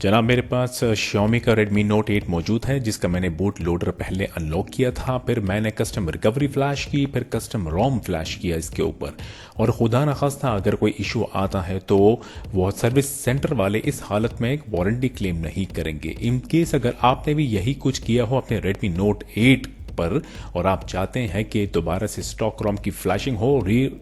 जनाब मेरे पास Xiaomi का Redmi Note 8 मौजूद है जिसका मैंने बूट लोडर पहले अनलॉक किया था, फिर मैंने कस्टम रिकवरी फ्लैश की, फिर कस्टम रोम फ्लैश किया इसके ऊपर। और खुदा न खास्ता अगर कोई इशू आता है तो वो सर्विस सेंटर वाले इस हालत में एक वारंटी क्लेम नहीं करेंगे। इन केस अगर आपने भी यही कुछ किया हो अपने Redmi Note 8 पर और आप चाहते हैं कि दोबारा से स्टॉक रोम की फ्लैशिंग हो,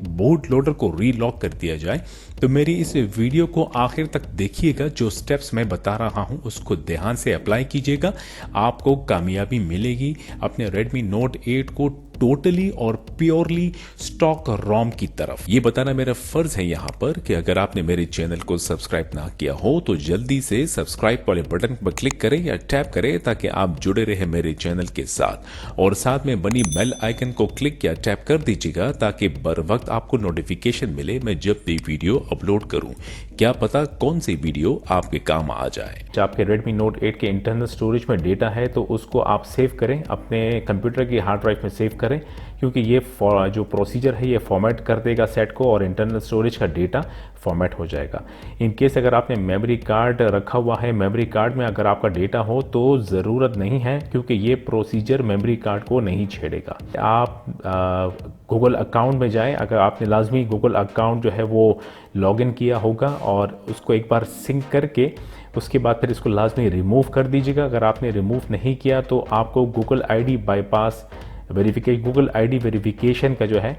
बूट लोडर को रीलॉक कर दिया जाए, तो मेरी इस वीडियो को आखिर तक देखिएगा। जो स्टेप्स मैं बता रहा हूं उसको ध्यान से अप्लाई कीजिएगा, आपको कामयाबी मिलेगी अपने Redmi Note 8 को टोटली और प्योरली स्टॉक रोम की तरफ। ये बताना मेरा फर्ज है यहाँ पर कि अगर आपने मेरे चैनल को सब्सक्राइब ना किया हो तो जल्दी से सब्सक्राइब वाले बटन पर क्लिक करें या टैप करें ताकि आप जुड़े रहे मेरे चैनल के साथ, और साथ में बनी बेल आइकन को क्लिक या टैप कर दीजिएगा ताकि बर वक्त आपको नोटिफिकेशन मिले मैं जब भी वीडियो अपलोड करूं। क्या पता कौन सी वीडियो आपके काम आ जाए। जब आपके Redmi Note 8 के इंटरनल स्टोरेज में डेटा है तो उसको आप सेव करें, अपने कंप्यूटर की हार्ड ड्राइव में सेव करें, क्योंकि ये जो प्रोसीजर है ये फॉर्मेट कर देगा सेट को और इंटरनल स्टोरेज का डेटा फॉर्मेट हो जाएगा। इन केस अगर आपने मेमोरी कार्ड रखा हुआ है, मेमोरी कार्ड में अगर आपका डेटा हो तो ज़रूरत नहीं है, क्योंकि ये प्रोसीजर मेमोरी कार्ड को नहीं छेड़ेगा। आप गूगल अकाउंट में जाएं, अगर आपने लाजमी गूगल अकाउंट जो है वो लॉगिन किया होगा और उसको एक बार सिंक करके उसके बाद फिर इसको लाजमी रिमूव कर दीजिएगा। अगर आपने रिमूव नहीं किया तो आपको Google ID bypass Google ID verification का जो है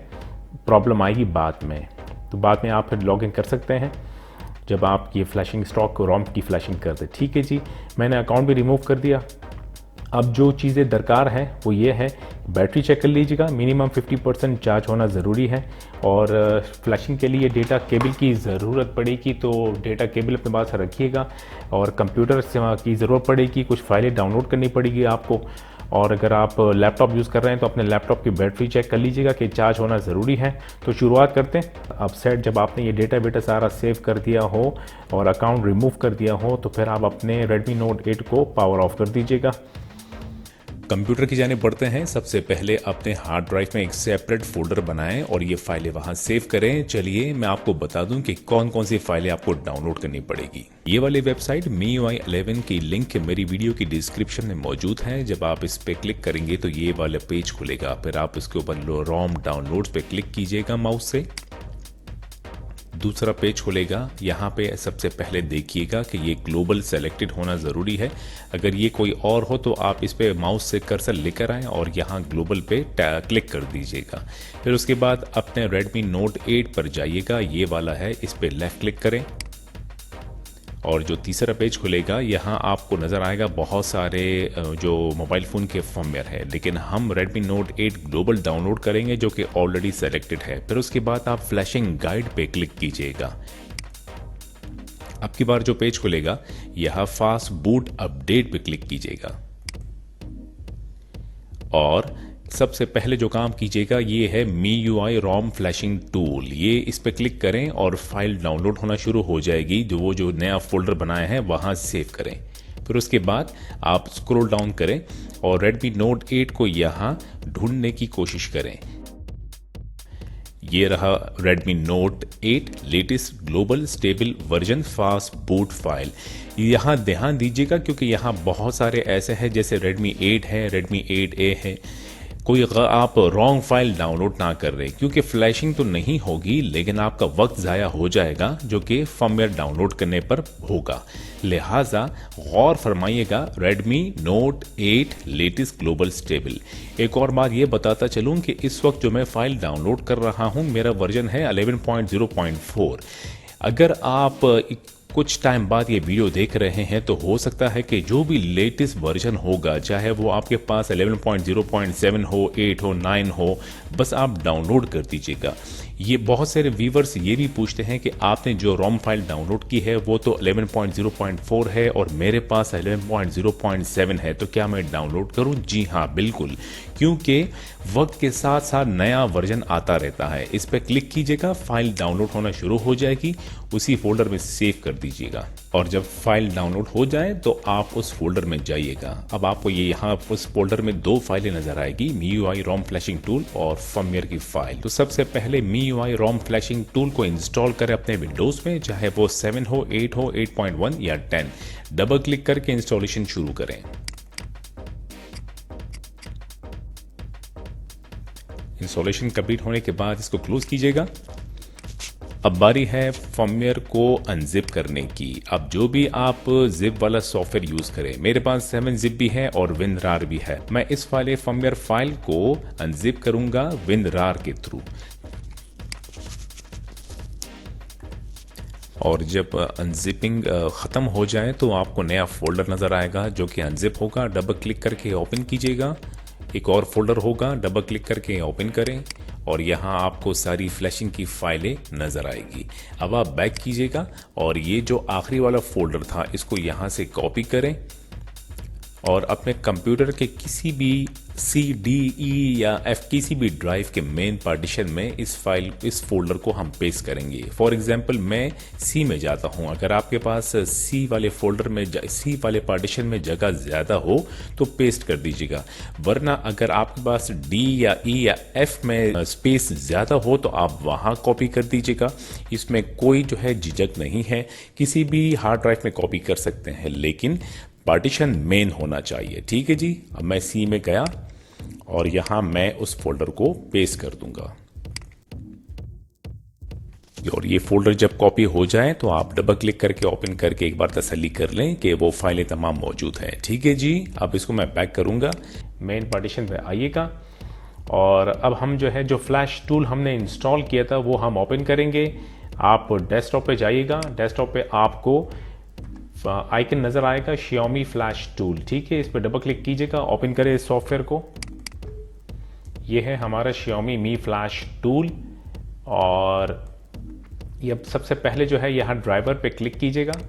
प्रॉब्लम आएगी बाद में, तो बाद में आप फिर लॉगिन कर सकते हैं जब आप ये फ्लैशिंग स्टॉक रोम की फ्लैशिंग कर दे। ठीक है जी, मैंने अकाउंट भी रिमूव कर दिया। अब जो चीज़ें दरकार है वो ये है, बैटरी चेक कर लीजिएगा, मिनिमम 50% चार्ज होना ज़रूरी है। और फ्लैशिंग के लिए डेटा केबल की ज़रूरत पड़ेगी तो डेटा केबल अपने पास रखिएगा, और कंप्यूटर की ज़रूरत पड़ेगी, कुछ फाइलें डाउनलोड करनी पड़ेगी आपको। और अगर आप लैपटॉप यूज़ कर रहे हैं तो अपने लैपटॉप की बैटरी चेक कर लीजिएगा कि चार्ज होना ज़रूरी है। तो शुरुआत करते हैं। अब सेट जब आपने ये डेटा वेटा सारा सेव कर दिया हो और अकाउंट रिमूव कर दिया हो तो फिर आप अपने Redmi Note 8 को पावर ऑफ कर दीजिएगा। कंप्यूटर की जाने बढ़ते हैं। सबसे पहले अपने हार्ड ड्राइव में एक सेपरेट फोल्डर बनाएं और ये फाइलें वहां सेव करें। चलिए मैं आपको बता दूं कि कौन कौन सी फाइलें आपको डाउनलोड करनी पड़ेगी। ये वाली वेबसाइट MIUI 11 की लिंक मेरी वीडियो की डिस्क्रिप्शन में मौजूद है। जब आप इस पे क्लिक करेंगे तो ये वाला पेज खुलेगा, फिर आप इसके ऊपर रोम डाउनलोड्स पे क्लिक कीजिएगा माउस से। दूसरा पेज खुलेगा, यहाँ पे सबसे पहले देखिएगा कि ये ग्लोबल सेलेक्टेड होना ज़रूरी है। अगर ये कोई और हो तो आप इस पे माउस से कर्सर लेकर आएँ और यहाँ ग्लोबल पे क्लिक कर दीजिएगा। फिर उसके बाद अपने Redmi Note 8 पर जाइएगा, ये वाला है, इस पे लेफ्ट क्लिक करें और जो तीसरा पेज खुलेगा यहाँ आपको नज़र आएगा बहुत सारे जो मोबाइल फ़ोन के फर्मवेयर है, लेकिन हम Redmi Note 8 ग्लोबल डाउनलोड करेंगे जो कि ऑलरेडी सेलेक्टेड है। फिर उसके बाद आप फ्लैशिंग गाइड पे क्लिक कीजिएगा। अब की बार जो पेज खुलेगा यहाँ फास्ट बूट अपडेट पे क्लिक कीजिएगा और सबसे पहले जो काम कीजिएगा ये है MIUI रोम फ्लैशिंग टूल। ये इस पे क्लिक करें और फाइल डाउनलोड होना शुरू हो जाएगी। जो नया फोल्डर बनाया है वहां सेव करें। फिर उसके बाद आप स्क्रॉल डाउन करें और Redmi Note 8 को यहाँ ढूंढने की कोशिश करें। ये रहा Redmi Note 8 latest global stable version fast boot file. यहाँ ध्यान दीजिएगा क्योंकि यहाँ बहुत सारे ऐसे हैं जैसे Redmi 8 है, Redmi 8A है, कोई आप रॉन्ग फाइल डाउनलोड ना कर रहे, क्योंकि फ्लैशिंग तो नहीं होगी लेकिन आपका वक्त ज़ाया हो जाएगा जो कि फर्मवेयर डाउनलोड करने पर होगा। लिहाजा गौर फरमाइएगा Redmi Note 8 latest global stable. एक और बात ये बताता चलूँ कि इस वक्त जो मैं फाइल डाउनलोड कर रहा हूँ मेरा वर्जन है 11.0.4। अगर आप कुछ टाइम बाद ये वीडियो देख रहे हैं तो हो सकता है कि जो भी लेटेस्ट वर्जन होगा, चाहे वो आपके पास 11.0.7 हो, 8 हो, 9 हो, बस आप डाउनलोड कर दीजिएगा। ये बहुत सारे व्यूवर्स ये भी पूछते हैं कि आपने जो रोम फाइल डाउनलोड की है वो तो 11.0.4 है और मेरे पास 11.0.7 है, तो क्या मैं डाउनलोड करूं? जी हाँ, बिल्कुल, क्योंकि वक्त के साथ साथ नया वर्जन आता रहता है। इस पर क्लिक कीजिएगा, फाइल डाउनलोड होना शुरू हो जाएगी, उसी फोल्डर में सेव कर दीजिएगा और जब फाइल डाउनलोड हो जाए तो आप उस फोल्डर में जाइएगा। अब आपको ये यहाँ उस फोल्डर में 2 फाइलें नजर आएगी, MIUI ROM फ्लैशिंग टूल और फर्मवेयर की फाइल। तो सबसे पहले MIUI ROM फ्लैशिंग टूल को इंस्टॉल करें अपने विंडोज में, चाहे वो 7 हो, 8 हो, 8.1 या 10। डबल क्लिक करके इंस्टॉलेशन शुरू करें। इंस्टॉलेशन कंप्लीट होने के बाद इसको क्लोज कीजिएगा। अब बारी है फर्मवेयर को अनजिप करने की। अब जो भी आप जिप वाला सॉफ्टवेयर यूज करें, मेरे पास 7-zip भी है और WinRAR भी है। मैं इस वाले फर्मवेयर फाइल को अनजिप करूंगा WinRAR के थ्रू। और जब अनजिपिंग ख़त्म हो जाए तो आपको नया फोल्डर नज़र आएगा जो कि अनजिप होगा। डबल क्लिक करके ओपन कीजिएगा। एक और फोल्डर होगा, डबल क्लिक करके ओपन करें और यहाँ आपको सारी फ्लैशिंग की फाइलें नज़र आएगी। अब आप बैक कीजिएगा और ये जो आखिरी वाला फोल्डर था इसको यहाँ से कॉपी करें और अपने कंप्यूटर के किसी भी C, D, E या F किसी भी ड्राइव के मेन पार्टीशन में इस फोल्डर को हम पेस्ट करेंगे। फॉर एग्जांपल मैं C में जाता हूं। अगर आपके पास C वाले फोल्डर में C वाले पार्टीशन में जगह ज़्यादा हो तो पेस्ट कर दीजिएगा, वरना अगर आपके पास D या E या F में स्पेस ज़्यादा हो तो आप वहाँ कॉपी कर दीजिएगा। इसमें कोई जो है झिझक नहीं है, किसी भी हार्ड ड्राइव में कॉपी कर सकते हैं, लेकिन पार्टीशन मेन होना चाहिए। ठीक है जी। अब मैं C में गया और यहां मैं उस फोल्डर को पेस्ट कर दूंगा और ये फोल्डर जब कॉपी हो जाए तो आप डबल क्लिक करके ओपन करके एक बार तसल्ली कर लें कि वो फाइलें तमाम मौजूद हैं। ठीक है जी। अब इसको मैं बैक करूंगा, मेन पार्टीशन पे आइएगा और अब हम जो फ्लैश टूल हमने इंस्टॉल किया था वो हम ओपन करेंगे। आप डेस्कटॉप पे जाइएगा। डेस्कटॉप पे आपको आइकन नजर आएगा Xiaomi फ्लैश टूल। ठीक है, इस पर डबल क्लिक कीजिएगा, ओपन करें इस सॉफ्टवेयर को। ये है हमारा Xiaomi Mi फ्लैश टूल और ये सबसे पहले यहाँ ड्राइवर पे क्लिक कीजिएगा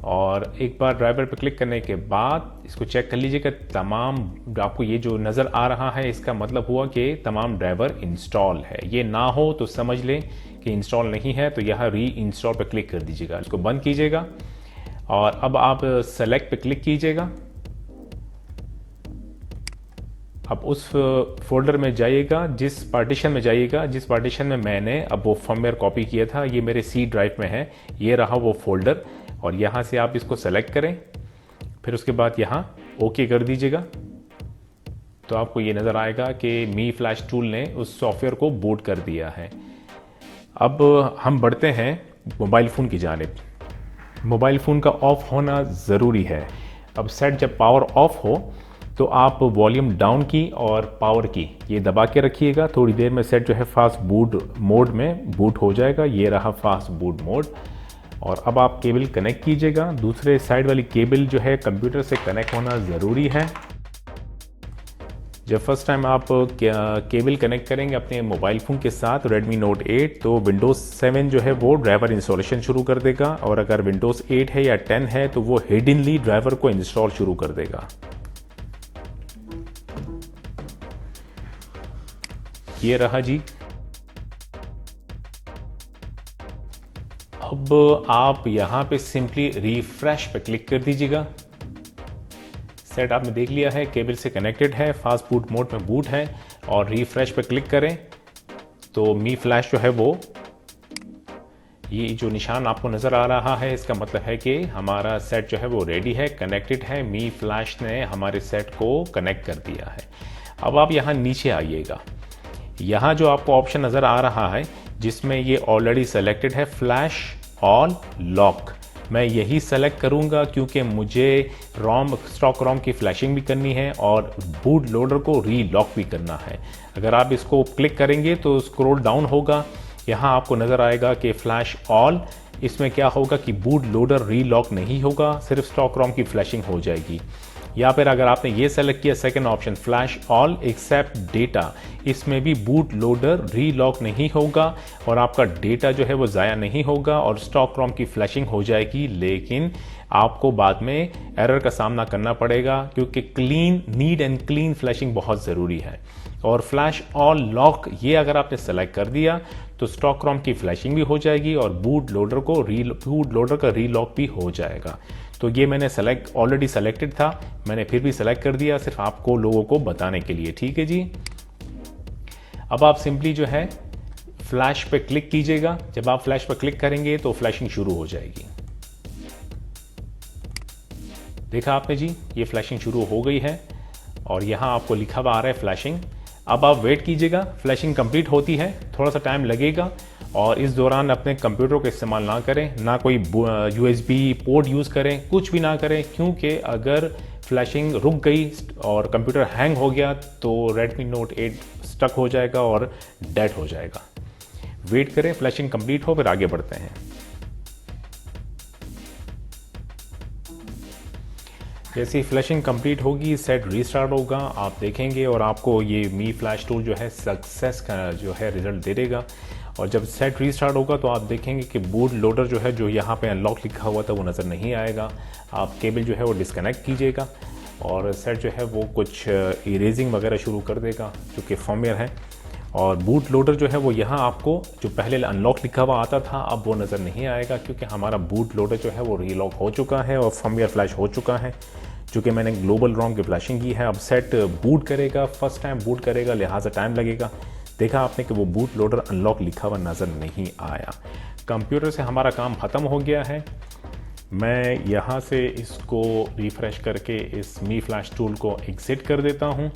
और एक बार ड्राइवर पे क्लिक करने के बाद इसको चेक कर लीजिएगा। तमाम आपको ये जो नज़र आ रहा है इसका मतलब हुआ कि तमाम ड्राइवर इंस्टॉल है। ये ना हो तो समझ लें कि इंस्टॉल नहीं है, तो यहाँ री इंस्टॉल पे क्लिक कर दीजिएगा, इसको बंद कीजिएगा और अब आप सेलेक्ट पे क्लिक कीजिएगा। अब उस फोल्डर में जाइएगा, जिस पार्टीशन में मैंने अब वो फर्मवेयर कॉपी किया था, ये मेरे C ड्राइव में है, ये रहा वो फोल्डर और यहाँ से आप इसको सेलेक्ट करें। फिर उसके बाद यहाँ ओके कर दीजिएगा तो आपको ये नज़र आएगा कि मी फ्लैश टूल ने उस सॉफ्टवेयर को बूट कर दिया है। अब हम बढ़ते हैं मोबाइल फ़ोन की जानिब। मोबाइल फ़ोन का ऑफ होना ज़रूरी है। अब सेट जब पावर ऑफ हो तो आप वॉल्यूम डाउन की और पावर की ये दबा के रखिएगा। थोड़ी देर में सेट फास्ट बूट मोड में बूट हो जाएगा। ये रहा फास्ट बूट मोड। और अब आप केबल कनेक्ट कीजिएगा। दूसरे साइड वाली केबल कंप्यूटर से कनेक्ट होना ज़रूरी है। जब फर्स्ट टाइम आप केबल कनेक्ट करेंगे अपने मोबाइल फ़ोन के साथ Redmi Note 8 तो Windows 7 वो ड्राइवर इंस्टॉलेशन शुरू कर देगा और अगर Windows 8 है या 10 है तो वो हिडनली ड्राइवर को इंस्टॉल शुरू कर देगा। ये रहा जी। अब आप यहाँ पे सिंपली रिफ्रेश पे क्लिक कर दीजिएगा। सेट आपने देख लिया है, केबल से कनेक्टेड है, फास्ट बूट मोड में बूट है और रिफ्रेश पे क्लिक करें तो मी फ्लैश वो ये जो निशान आपको नज़र आ रहा है इसका मतलब है कि हमारा सेट वो रेडी है, कनेक्टेड है। मी फ्लैश ने हमारे सेट को कनेक्ट कर दिया है। अब आप यहाँ नीचे आइएगा। यहाँ जो आपको ऑप्शन नज़र आ रहा है जिसमें ये ऑलरेडी सेलेक्टेड है फ्लैश ऑल लॉक, मैं यही सेलेक्ट करूंगा क्योंकि मुझे स्टॉक रोम की फ्लैशिंग भी करनी है और बूट लोडर को रीलॉक भी करना है। अगर आप इसको क्लिक करेंगे तो स्क्रॉल डाउन होगा, यहाँ आपको नज़र आएगा कि फ्लैश ऑल। इसमें क्या होगा कि बूट लोडर रीलॉक नहीं होगा, सिर्फ स्टॉक रोम की फ्लैशिंग हो जाएगी। या फिर अगर आपने ये सेलेक्ट किया second option flash all except data, इसमें भी बूट लोडर रीलॉक नहीं होगा और आपका डेटा जो है वो ज़ाया नहीं होगा और स्टॉक रॉम की फ्लैशिंग हो जाएगी, लेकिन आपको बाद में एरर का सामना करना पड़ेगा क्योंकि नीड एंड क्लीन फ्लैशिंग बहुत ज़रूरी है। और फ्लैश ऑल लॉक ये अगर आपने सेलेक्ट कर दिया तो स्टॉक रॉम की फ्लैशिंग भी हो जाएगी और बूट लोडर का रीलॉक भी हो जाएगा। तो ये मैंने ऑलरेडी सेलेक्टेड था, मैंने फिर भी सेलेक्ट कर दिया सिर्फ आपको लोगों को बताने के लिए। ठीक है जी। अब आप सिंपली जो है फ्लैश पे क्लिक कीजिएगा। जब आप फ्लैश पे क्लिक करेंगे तो फ्लैशिंग शुरू हो जाएगी। देखा आपने जी, ये फ्लैशिंग शुरू हो गई है और यहां आपको लिखा हुआ आ रहा है फ्लैशिंग। अब आप वेट कीजिएगा, फ्लैशिंग कंप्लीट होती है, थोड़ा सा टाइम लगेगा और इस दौरान अपने कंप्यूटर का इस्तेमाल ना करें, ना कोई USB पोर्ट यूज़ करें, कुछ भी ना करें, क्योंकि अगर फ्लैशिंग रुक गई और कंप्यूटर हैंग हो गया तो Redmi Note 8 स्टक हो जाएगा और डेड हो जाएगा। वेट करें, फ्लैशिंग कंप्लीट हो, फिर आगे बढ़ते हैं। जैसे ही फ्लैशिंग कंप्लीट होगी सेट रीस्टार्ट होगा, आप देखेंगे और आपको ये मी फ्लैश टूल जो है सक्सेस का जो है रिजल्ट दे देगा। और जब सेट रीस्टार्ट होगा तो आप देखेंगे कि बूट लोडर जो है जो यहाँ पे अनलॉक लिखा हुआ था वो नज़र नहीं आएगा। आप केबल जो है वो डिस्कनेक्ट कीजिएगा और सेट जो है वो कुछ इरेजिंग वगैरह शुरू कर देगा जो कि फर्मवेयर है। और बूट लोडर जो है वो यहाँ आपको जो पहले अनलॉक लिखा हुआ आता था अब वो नज़र नहीं आएगा क्योंकि हमारा बूट लोडर जो है वो रीलॉक हो चुका है और फर्मवेयर फ्लैश हो चुका है, जो कि मैंने ग्लोबल रॉम की फ्लैशिंग की है। अब सेट बूट करेगा, फर्स्ट टाइम बूट करेगा, लिहाजा टाइम लगेगा। देखा आपने कि वो बूट लोडर अनलॉक लिखा हुआ नज़र नहीं आया। कंप्यूटर से हमारा काम ख़त्म हो गया है। मैं यहाँ से इसको रिफ़्रेश करके इस मी फ्लैश टूल को एग्जिट कर देता हूँ।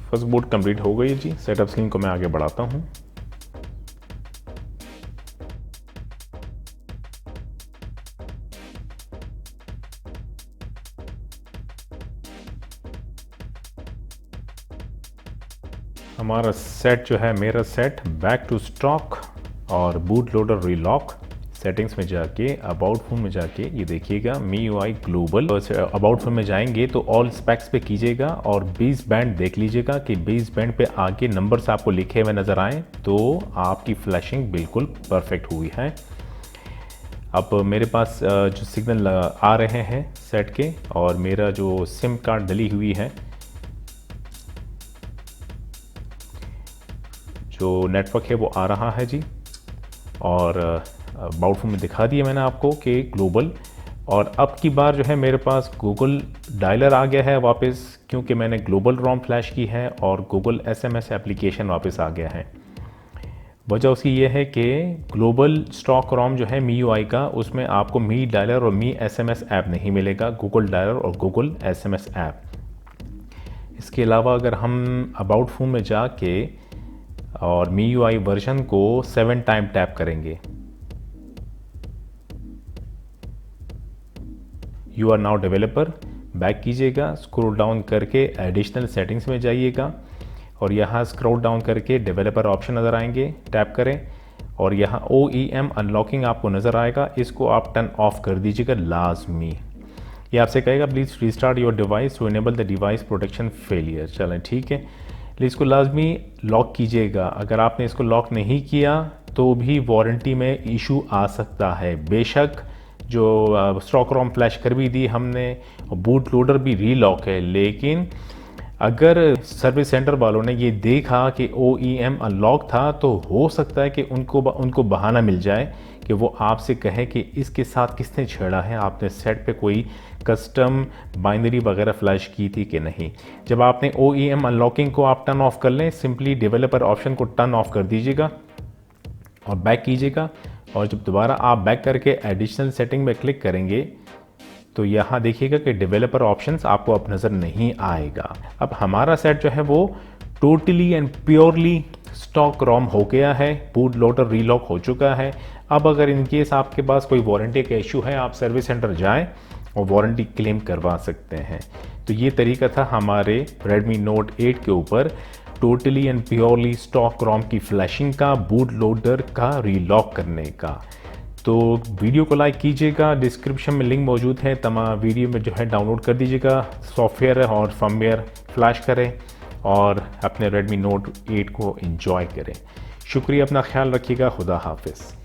फर्स्ट बूट कंप्लीट हो गई जी। सेटअप स्क्रीन को मैं आगे बढ़ाता हूँ। हमारा सेट जो है, मेरा सेट बैक टू स्टॉक और बूट लोडर रीलॉक सेटिंग्स में जाके अबाउट फोन में जाके ये देखिएगा MIUI ग्लोबल। अबाउट फोन में जाएंगे तो ऑल स्पेक्स पे कीजिएगा और बेस बैंड देख लीजिएगा कि बेस बैंड पे आगे नंबर्स आपको लिखे हुए नज़र आए तो आपकी फ्लैशिंग बिल्कुल परफेक्ट हुई है। अब मेरे पास जो सिग्नल आ रहे हैं सेट के और मेरा जो सिम कार्ड डली हुई है, जो नेटवर्क है वो आ रहा है जी। और अबाउट फोन में दिखा दिया मैंने आपको कि ग्लोबल। और अब की बार जो है मेरे पास गूगल डायलर आ गया है वापस, क्योंकि मैंने ग्लोबल रॉम फ्लैश की है और गूगल SMS एप्लीकेशन वापस आ गया है। वजह उसकी ये है कि ग्लोबल स्टॉक रॉम जो है MIUI का, उसमें आपको मी डायलर और मी SMS ऐप नहीं मिलेगा, गूगल डायलर और गूगल SMS ऐप। इसके अलावा अगर हम अबाउट फोन में जाके और MIUI वर्जन को 7 टाइम टैप करेंगे, you are now developer, back कीजिएगा, स्क्रॉल डाउन करके एडिशनल सेटिंग्स में जाइएगा और यहाँ स्क्रॉल डाउन करके डेवलपर ऑप्शन नज़र आएंगे, टैप करें और यहाँ OEM अनलॉकिंग आपको नज़र आएगा, इसको आप टर्न ऑफ कर दीजिएगा लाजमी। ये आपसे कहेगा please restart your device to enable the device protection failure. चलें ठीक है, इसको लाजमी लॉक कीजिएगा। अगर आपने इसको लॉक नहीं किया तो भी वारंटी में इशू आ सकता है। बेशक जो स्टॉक रॉम फ्लैश कर भी दी हमने, बूट लोडर भी रीलॉक है, लेकिन अगर सर्विस सेंटर वालों ने ये देखा कि OEM अनलॉक था तो हो सकता है कि उनको बहाना मिल जाए कि वो आपसे कहे कि इसके साथ किसने छेड़ा है, आपने सेट पे कोई कस्टम बाइनरी वगैरह फ्लैश की थी कि नहीं। जब आपने OEM अनलॉकिंग को आप टर्न ऑफ कर लें, सिंपली डेवलपर ऑप्शन को टर्न ऑफ कर दीजिएगा और बैक कीजिएगा। और जब दोबारा आप बैक करके एडिशनल सेटिंग में क्लिक करेंगे तो यहाँ देखिएगा कि डेवलपर ऑप्शंस आपको अब नज़र नहीं आएगा। अब हमारा सेट जो है वो totally and purely stock ROM हो गया है, बूट लोडर रीलॉक हो चुका है। अब अगर इन केस आपके पास कोई वारंटी का इशू है, आप सर्विस सेंटर जाएं और वारंटी क्लेम करवा सकते हैं। तो ये तरीका था हमारे Redmi Note 8 के ऊपर totally and purely stock ROM की फ्लैशिंग का, बूट लोडर का रीलॉक करने का। तो वीडियो को लाइक कीजिएगा, डिस्क्रिप्शन में लिंक मौजूद है, तमाम वीडियो में जो है डाउनलोड कर दीजिएगा, सॉफ्टवेयर और फर्मवेयर फ्लैश करें और अपने Redmi Note 8 को एंजॉय करें। शुक्रिया, अपना ख्याल रखिएगा, खुदा हाफिज़।